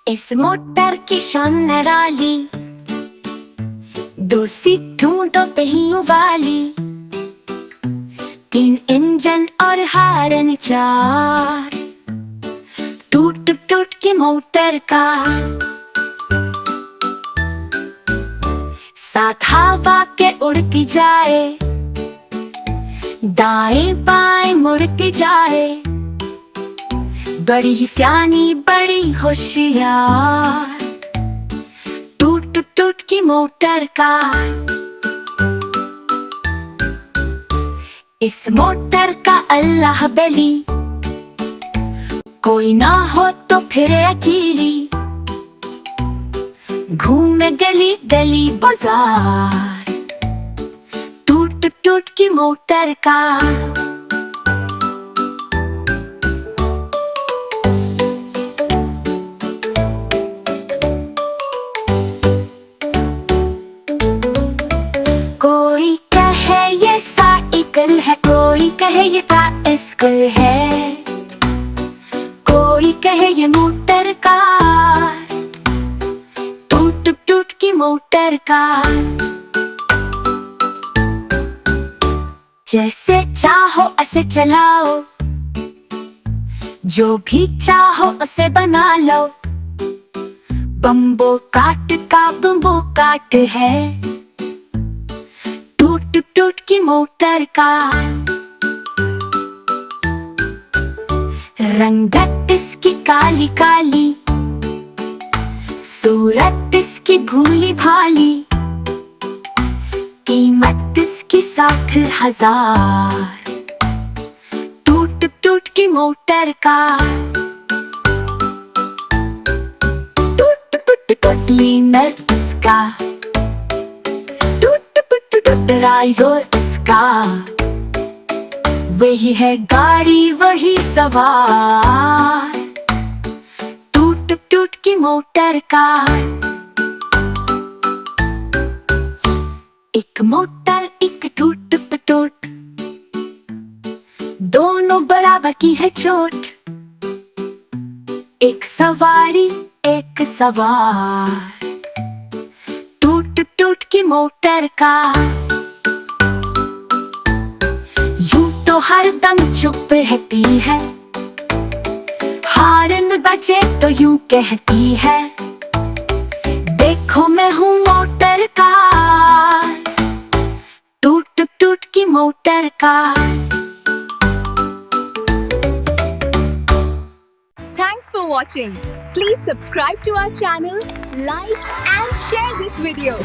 इस मोटर की शान निराली, दो सीटों दो पहियों वाली, 3 इंजन और हारन 4, टूट टूट की मोटर का साथ हवा के उड़ती जाए, दाएं बाएं मुड़ती जाए, बड़ी सियानी बड़ी होशियार, टूट टूट की मोटर का। इस मोटर का अल्लाह बली, कोई ना हो तो फिर अकेली, घूमे गली गली बाजार, टूट टूट की मोटर का। कोई कहे ये साइकिल है, कोई कहे ये बाइसिकल है, कोई कहे ये मोटर कार, टूट टूट की मोटर कार। जैसे चाहो ऐसे चलाओ, जो भी चाहो उसे बना लो, बम्बो काट का बम्बो काट है, टूट टूट की मोटर का। रंगत इसकी काली काली, सूरत इसकी भूली भाली, कीमत इसकी 60,000, टूट टूट की मोटर का। टूट टूट क्लीनर इसका, ड्राइवर इसका, वही है गाड़ी वही सवार, टूट टूट की मोटर का। एक मोटर एक टूट टूट, दोनों बराबर की है चोट, एक सवारी एक सवार, टूट टूट की मोटर का। यूं तो हरदम चुप रहती है, हारन बजे तो यूं कहती है, देखो मैं हूँ मोटर कार, टूट टूट की मोटर का। Thanks for watching. Please subscribe to our channel, like and share this video.